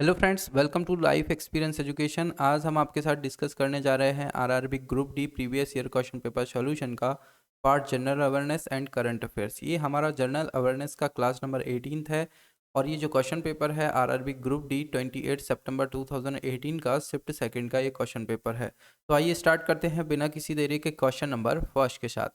Hello friends, welcome to life experience education. आज हम आपके साथ डिस्कस करने जा रहे हैं RRB group D previous year question paper solution का part general awareness and current affairs. ये हमारा जनरल अवेयरनेस का क्लास नंबर 18 है और ये जो क्वेश्चन पेपर है आरआरबी ग्रुप डी 28 सितंबर 2018 का शिफ्ट सेकंड का ये क्वेश्चन पेपर है। तो आइए स्टार्ट करते हैं बिना किसी देरी के क्वेश्चन नंबर फर्स्ट के साथ।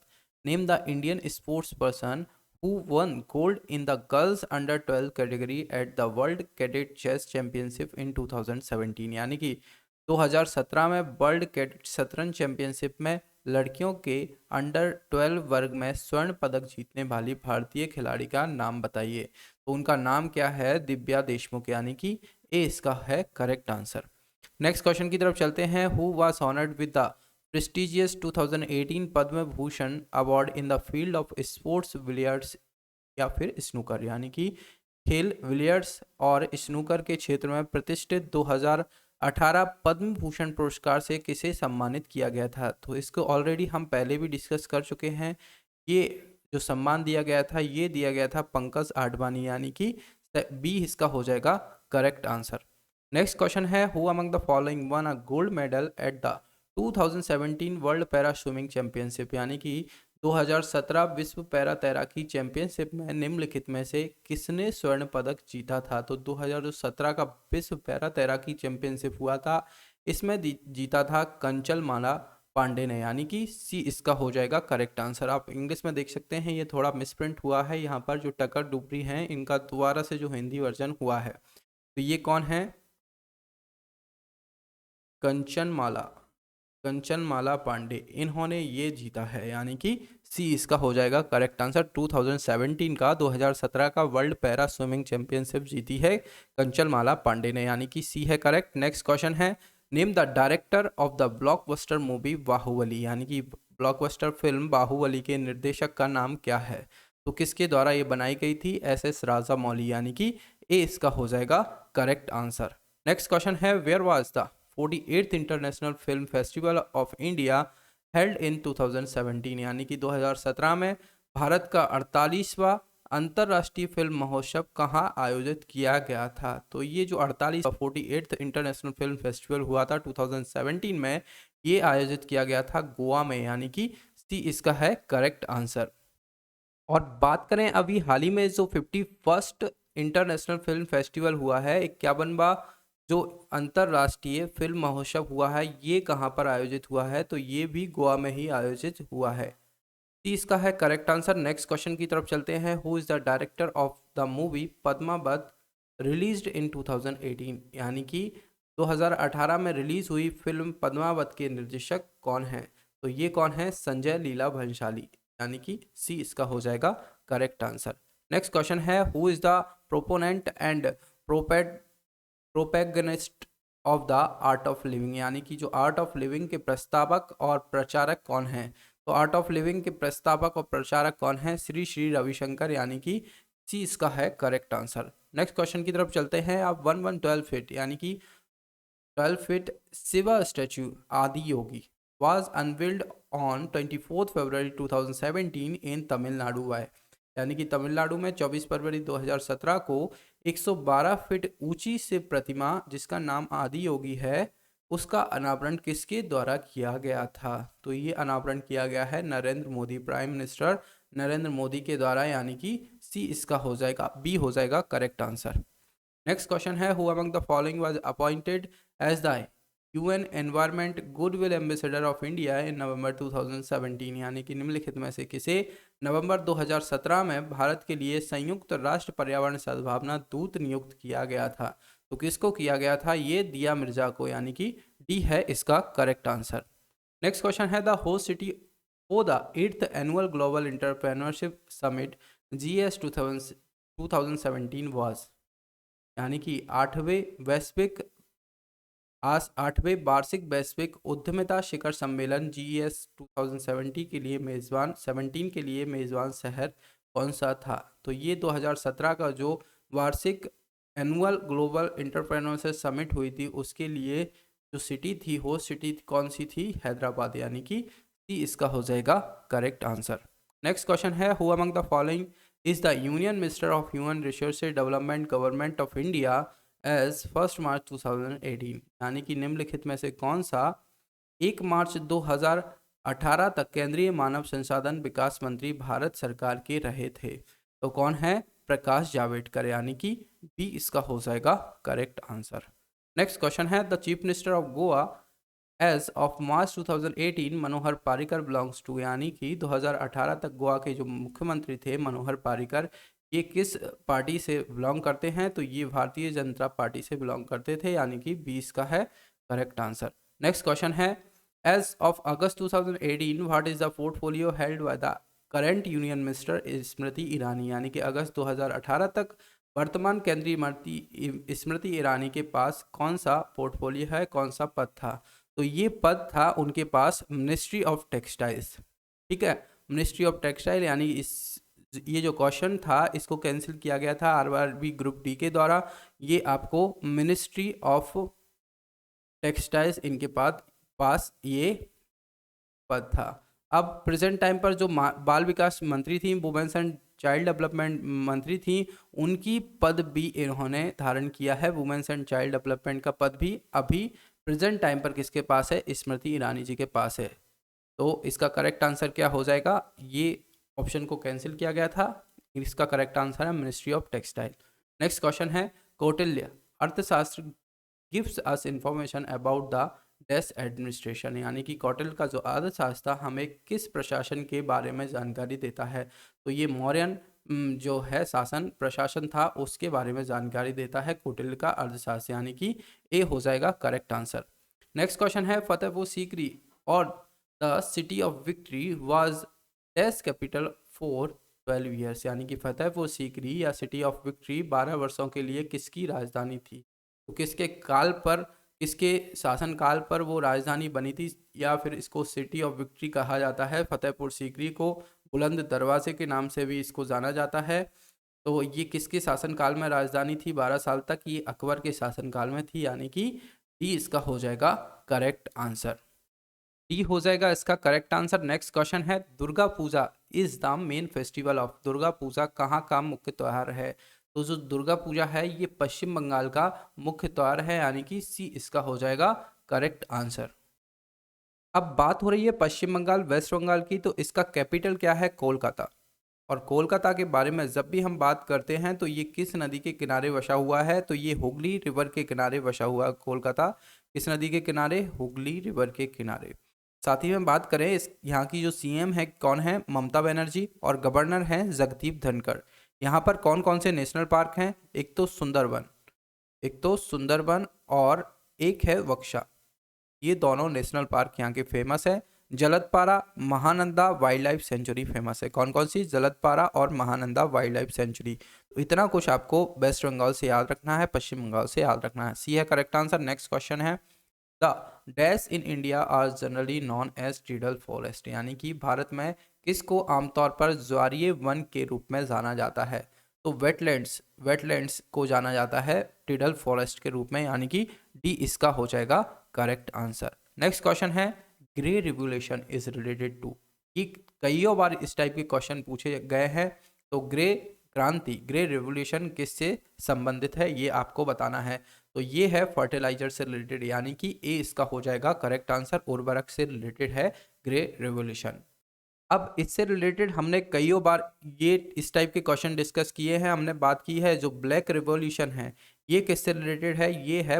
Name the Indian sports person who won gold in the girls under 12 category at the World Cadet Chess Championship in 2017। यानी कि 2017 में वर्ल्ड कैडेट शतरंज चैंपियनशिप में लड़कियों के अंडर 12 वर्ग में स्वर्ण पदक जीतने वाली भारतीय खिलाड़ी का नाम बताइए। तो उनका नाम क्या है? दिव्या देशमुख, यानी कि ए इसका है करेक्ट आंसर। नेक्स्ट क्वेश्चन की तरफ चलते हैं। Who was honoured with the prestigious 2018 Padma Bhushan award in the field of sports billiards या फिर स्नूकर, यानी कि खेल बिलियर्ड्स और स्नूकर के क्षेत्र में प्रतिष्ठित 2018 पद्म भूषण पुरस्कार से किसे सम्मानित किया गया था? तो इसको ऑलरेडी हम पहले भी डिस्कस कर चुके हैं। ये जो सम्मान दिया गया था ये दिया गया था पंकज आडवाणी, यानी कि बी इसका हो जाएगा करेक्ट आंसर। नेक्स्ट क्वेश्चन है, who among the following one a gold medal at the 2017 world para swimming championship, यानी कि 2017 विश्व पैरा तैराकी चैंपियनशिप में निम्नलिखित में से किसने स्वर्ण पदक जीता था? तो 2017 का विश्व पैरा तैराकी चैंपियनशिप हुआ था, इसमें जीता था कंचल माला पांडे ने, यानी कि सी इसका हो जाएगा करेक्ट आंसर। आप इंग्लिश में देख सकते हैं, ये थोड़ा मिसप्रिंट हुआ है यहाँ पर। जो टकर डुबरी हैं इनका दोबारा से जो हिंदी वर्जन हुआ है। तो ये कौन है? कंचनमाला, कंचनमाला पांडे, इन्होंने ये जीता है, यानी कि सी इसका हो जाएगा करेक्ट आंसर। 2017 का 2017 का वर्ल्ड पैरा स्विमिंग चैंपियनशिप जीती है कंचनमाला पांडे ने, यानी कि सी है करेक्ट। नेक्स्ट क्वेश्चन है, name the director of the blockbuster movie Baahubali, यानी कि ब्लॉकबस्टर फिल्म बाहुबली के निर्देशक का नाम क्या है? तो किसके द्वारा ये बनाई गई थी? एस एस राजामौली, यानी कि ए इसका हो जाएगा करेक्ट आंसर। नेक्स्ट क्वेश्चन है, where was the 48th international film festival of India held in 2017, यानी कि 2017 में भारत का 48वां अंतर्राष्ट्रीय फिल्म महोत्सव कहाँ आयोजित किया गया था? तो ये जो 48th इंटरनेशनल फिल्म फेस्टिवल हुआ था 2017 में, ये आयोजित किया गया था गोवा में, यानी कि सी इसका है करेक्ट आंसर। और बात करें अभी हाल ही में जो 51st इंटरनेशनल फिल्म फेस्टिवल हुआ है, 51वां जो अंतर्राष्ट्रीय फिल्म महोत्सव हुआ है, ये कहाँ पर आयोजित हुआ है? तो ये भी गोवा में ही आयोजित हुआ है। सी इसका है करेक्ट आंसर। नेक्स्ट क्वेश्चन की तरफ चलते हैं। Who is the director of the movie Padmaavat released in 2018, यानी कि 2018 में रिलीज हुई फिल्म पद्मावत के निर्देशक कौन है? तो ये कौन है? संजय लीला भंसाली, यानी कि सी इसका हो जाएगा करेक्ट आंसर। नेक्स्ट क्वेश्चन है, who is the proponent and propagandist of the art of living, यानी कि जो आर्ट ऑफ लिविंग के प्रस्तावक और प्रचारक कौन है? तो आर्ट ऑफ लिविंग के प्रस्तावक और प्रचारक कौन है? श्री श्री रविशंकर, यानी कि सी इसका है करेक्ट आंसर। नेक्स्ट क्वेश्चन की तरफ चलते हैं। आप 1112 फीट यानी कि 12 feet Shiva statue Adi Yogi was unveiled on 24th February 2017 in Tamil Nadu वाई, यानी कि तमिलनाडु में 24 फरवरी 2017 को 112 फीट ऊंची से प्रतिमा जिसका नाम आदि योगी है, उसका अनावरण किसके द्वारा किया गया था? तो ये अनावरण किया गया है नरेंद्र मोदी, प्राइम मिनिस्टर नरेंद्र मोदी के द्वारा, यानी कि सी इसका हो जाएगा, बी हो जाएगा करेक्ट आंसर। नेक्स्ट क्वेश्चन है, who among the following was appointed as the UN environment goodwill ambassador of India in November 2017, यानी कि निम्नलिखित में से किसे नवंबर 2017 में भारत के लिए संयुक्त राष्ट्र पर्यावरण सद्भावना दूत नियुक्त किया गया था? तो किसको किया गया था? ये दिया मिर्जा को, यानी कि डी है इसका करेक्ट आंसर। नेक्स्ट क्वेश्चन है, the host city of the 8th annual global entrepreneurship summit GS 2017 was, यानी कि आठवें वार्षिक वैश्विक उद्यमिता शिखर सम्मेलन GS 2017 के लिए मेजबान शहर कौन सा था? तो ये 2017 का जो वार्षिक एनुअल ग्लोबल इंटरप्रेन्योरशिप समिट हुई थी उसके लिए जो सिटी थी, होस्ट सिटी कौन सी थी? हैदराबाद, यानी कि सी इसका हो जाएगा करेक्ट आंसर। नेक्स्ट क्वेश्चन है, who among the following is the union minister of human resources development government of India as 1 March 2018, यानी कि निम्नलिखित में से कौन सा 1 मार्च 2018 तक केंद्रीय मानव संसाधन विकास मंत्री भारत सरकार के रहे थे? तो कौन है? प्रकाश जावड़ेकर, यानी कि बी इसका हो जाएगा करेक्ट आंसर। नेक्स्ट क्वेश्चन है, the chief minister of Goa as of March 2018 Manohar Parrikar belongs to, यानी कि 2018 तक गोवा के जो मुख्यमंत्री थे मनोहर पारिकर, ये किस पार्टी से बिलोंग करते हैं? तो ये भारतीय जनता पार्टी से बिलोंग करते थे, यानी कि 20 का है करेक्ट आंसर। नेक्स्ट क्वेश्चन है, as of August 2018 what is the portfolio held by the current union minister Smriti Irani, यानी कि अगस्त 2018 तक वर्तमान केंद्रीय मंत्री स्मृति ईरानी के पास कौन सा पोर्टफोलियो है, कौन सा पद था? तो ये पद था उनके पास मिनिस्ट्री ऑफ टेक्सटाइल्स। ठीक है, मिनिस्ट्री ऑफ टेक्सटाइल, यानी इस ये जो क्वेश्चन था इसको कैंसिल किया गया था आरआरबी ग्रुप डी के द्वारा। ये आपको मिनिस्ट्री ऑफ टेक्सटाइल्स इनके पास ये पद था। अब प्रेजेंट टाइम पर जो बाल विकास मंत्री थी, वुमेन्स एंड चाइल्ड डेवलपमेंट मंत्री थी, उनकी पद भी इन्होंने धारण किया है। वुमेन्स एंड चाइल्ड डेवलपमेंट का पद भी अभी प्रेजेंट टाइम पर किसके पास है? स्मृति ईरानी जी के पास है। तो इसका करेक्ट आंसर क्या हो जाएगा? ये ऑप्शन को कैंसिल किया गया था, इसका करेक्ट आंसर है ministry of textile. Next question है, Kautilya Arthashastra gives us information about the dash administration, यानी कि कौटिल्य का जो अर्थशास्त्र हमें किस प्रशासन के बारे में जानकारी देता है? तो ये मौर्यन जो है शासन प्रशासन था उसके बारे में जानकारी देता है कौटिल्य का अर्थशास्त्र, यानी कि ए हो जाएगा करेक्ट आंसर। नेक्स्ट क्वेश्चन है, फतेहपुर सीकरी और the city of victory was dash capital for 12 years, यानी कि फतेहपुर सीकरी या सिटी ऑफ विक्ट्री 12 वर्षों के लिए किसकी राजधानी थी? तो किसके काल पर, किसके शासनकाल पर वो राजधानी बनी थी, या फिर इसको सिटी ऑफ विक्ट्री कहा जाता है? फतेहपुर सीकरी को बुलंद दरवाजे के नाम से भी इसको जाना जाता है। तो ये किसके शासनकाल में राजधानी थी 12 साल तक? ये अकबर के शासनकाल में थी, यानी कि डी इसका हो जाएगा करेक्ट आंसर। डी हो जाएगा इसका करेक्ट आंसर। नेक्स्ट क्वेश्चन है, Durga Puja is the main festival of, Durga Puja कहाँ का मुख्य त्यौहार है? तो जो दुर्गा पूजा है ये पश्चिम बंगाल का मुख्य त्यौहार है, यानी कि सी इसका हो जाएगा करेक्ट आंसर। अब बात हो रही है पश्चिम बंगाल वेस्ट बंगाल की, तो इसका कैपिटल क्या है? कोलकाता। और कोलकाता के बारे में जब भी हम बात करते हैं तो ये किस नदी के किनारे बसा हुआ है? तो ये हुगली रिवर के किनारे बसा हुआ है कोलकाता। किस नदी के किनारे? हुगली रिवर के किनारे। साथ ही में बात करें इस यहाँ की जो सीएम है कौन है? ममता बनर्जी, और गवर्नर हैं जगदीप धनखड़। यहाँ पर कौन कौन से नेशनल पार्क हैं? एक तो सुंदरबन और एक है वक्शा। ये दोनों नेशनल पार्क यहाँ के फेमस है। Jaldapara Mahananda wildlife sanctuary famous है। कौन कौन सी? जलदपारा और महानंदा वाइल्ड लाइफ सेंचुरी। तो इतना कुछ आपको वेस्ट बंगाल से याद रखना है, पश्चिम बंगाल से याद रखना है। सी है करेक्ट आंसर। नेक्स्ट क्वेश्चन है, the dash in India are generally known as tidal forest, यानी कि भारत में किसको आमतौर पर ज्वारीय वन के रूप में जाना जाता है? तो वेटलैंड्स को जाना जाता है टिडल फॉरेस्ट के रूप में, यानी कि डी इसका हो जाएगा करेक्ट आंसर। नेक्स्ट क्वेश्चन है, grey revolution is related to, ये कईयों बार इस टाइप के क्वेश्चन पूछे गए हैं। तो ग्रे क्रांति, ग्रे रिवोल्यूशन किससे संबंधित है ये आपको बताना है। तो ये है फर्टिलाइजर से रिलेटेड, यानी कि ए इसका हो जाएगा करेक्ट आंसर। उर्वरक से रिलेटेड है ग्रे रिवोल्यूशन। अब इससे रिलेटेड हमने कईयों बार ये इस टाइप के क्वेश्चन डिस्कस किए हैं। हमने बात की है जो ब्लैक रिवॉल्यूशन है ये किससे रिलेटेड है? ये है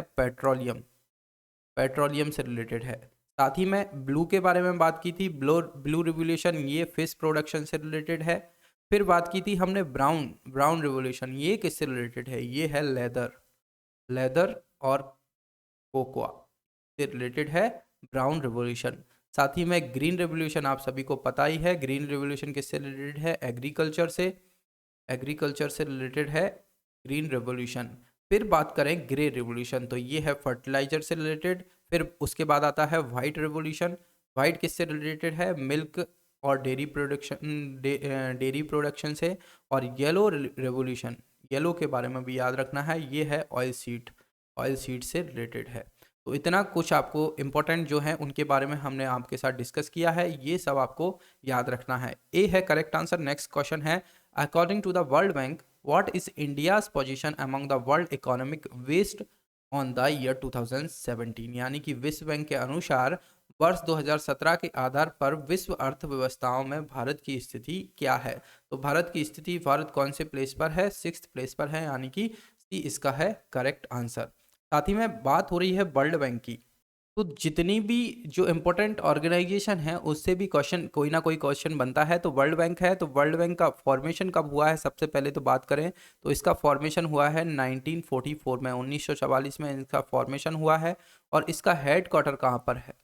पेट्रोलियम से रिलेटेड है। साथ ही में ब्लू के बारे में बात की थी, ब्लू रिवॉल्यूशन ये फिश प्रोडक्शन से रिलेटेड है। फिर बात की थी हमने ब्राउन रिवॉल्यूशन, ये किससे रिलेटेड है? ये है लेदर और कोकोआ से रिलेटेड है ब्राउन रिवॉल्यूशन। साथ ही में ग्रीन रिवॉल्यूशन आप सभी को पता ही है, ग्रीन रिवॉल्यूशन किससे रिलेटेड है? एग्रीकल्चर से रिलेटेड है ग्रीन रिवॉल्यूशन। फिर बात करें ग्रे रिवॉल्यूशन, तो ये है फर्टिलाइजर से रिलेटेड। फिर उसके बाद आता है वाइट रिवॉल्यूशन, वाइट किससे रिलेटेड है? मिल्क और डेयरी प्रोडक्शन से। और येलो रिवॉल्यूशन, येलो के बारे में भी याद रखना है, ये है ऑयल सीड से रिलेटेड है। तो इतना कुछ आपको इंपॉर्टेंट जो है उनके बारे में हमने आपके साथ डिस्कस किया है, ये सब आपको याद रखना है। ए है करेक्ट आंसर। नेक्स्ट क्वेश्चन है, according to the world bank what is India's position among the world economic west on the year 2017, यानी कि विश्व बैंक के अनुसार वर्ष 2017 के आधार पर विश्व अर्थव्यवस्थाओं में भारत की स्थिति क्या है। तो भारत की स्थिति, भारत कौन से प्लेस पर है? 6th प्लेस पर है, यानी कि सी इसका है करेक्ट आंसर। साथ ही में बात हो रही है वर्ल्ड बैंक की, तो जितनी भी जो इम्पोर्टेंट ऑर्गेनाइजेशन है उससे भी क्वेश्चन, कोई ना कोई क्वेश्चन बनता है। तो वर्ल्ड बैंक है, तो वर्ल्ड बैंक का फॉर्मेशन कब हुआ है सबसे पहले तो बात करें तो इसका फॉर्मेशन हुआ है 1944 में, 1944 में इसका फॉर्मेशन हुआ है। और इसका हेड क्वार्टर कहाँ पर है?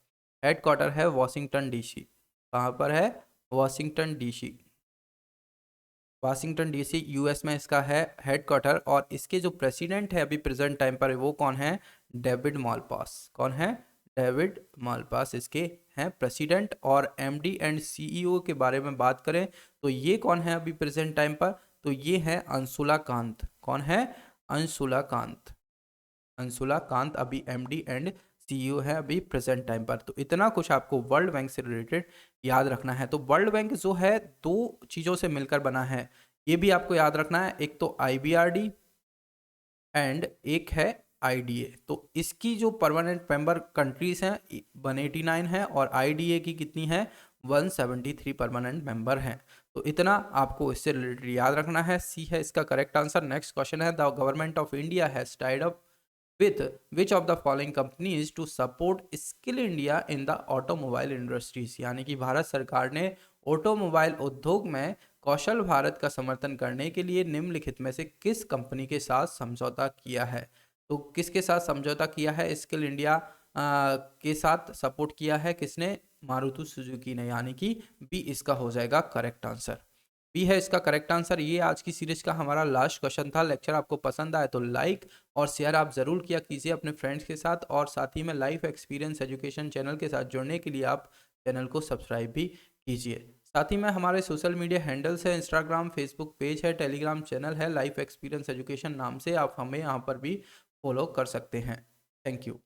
हेड क्वार्टर है वाशिंगटन डीसी। कहाँ पर है? Washington DC. Washington DC US में इसका है हेड क्वार्टर। और इसके जो प्रेसिडेंट है अभी प्रेजेंट टाइम पर वो कौन है? David Malpass. कौन है? डेविड मालपास इसके हैं प्रेसिडेंट। और एमडी एंड सीईओ के बारे में बात करें तो ये कौन है अभी प्रेजेंट टाइम पर? तो ये है अंशुला कांत। कौन है? अंशुला कांत। अंशुला कांत अभी एमडी एंड सीईओ है अभी प्रेजेंट टाइम पर। तो इतना कुछ आपको वर्ल्ड बैंक से रिलेटेड याद रखना है। तो वर्ल्ड बैंक जो है दो चीज़ों से मिलकर बना है, ये भी आपको याद रखना है। एक तो आईबीआरडी एंड एक है आईडीए। तो इसकी जो परमानेंट मेंबर कंट्रीज हैं 189 है और आईडीए की कितनी है? 173 परमानेंट मेंबर हैं। तो इतना आपको इससे रिलेटेड याद रखना है। सी है इसका करेक्ट आंसर। नेक्स्ट क्वेश्चन है, the government of India has tied up with which of the following companies to support skill India in the automobile industries, यानी कि भारत सरकार ने ऑटोमोबाइल उद्योग में कौशल भारत का समर्थन करने के लिए निम्नलिखित में से किस कंपनी के साथ समझौता किया है? तो किसके साथ समझौता किया है? स्किल इंडिया के साथ सपोर्ट किया है किसने? मारुति सुजुकी ने, यानी कि बी इसका हो जाएगा करेक्ट आंसर। बी है इसका करेक्ट आंसर। ये आज की सीरीज का हमारा लास्ट क्वेश्चन था। लेक्चर आपको पसंद आए तो लाइक और शेयर आप ज़रूर किया कीजिए अपने फ्रेंड्स के साथ। और साथ ही में लाइफ एक्सपीरियंस एजुकेशन चैनल के साथ जुड़ने के लिए आप चैनल को सब्सक्राइब भी कीजिए। साथ ही में हमारे सोशल मीडिया हैंडल्स है, इंस्टाग्राम, फेसबुक पेज है, टेलीग्राम चैनल है, लाइफ एक्सपीरियंस एजुकेशन नाम से आप हमें यहाँ पर भी फॉलो कर सकते हैं। Thank you.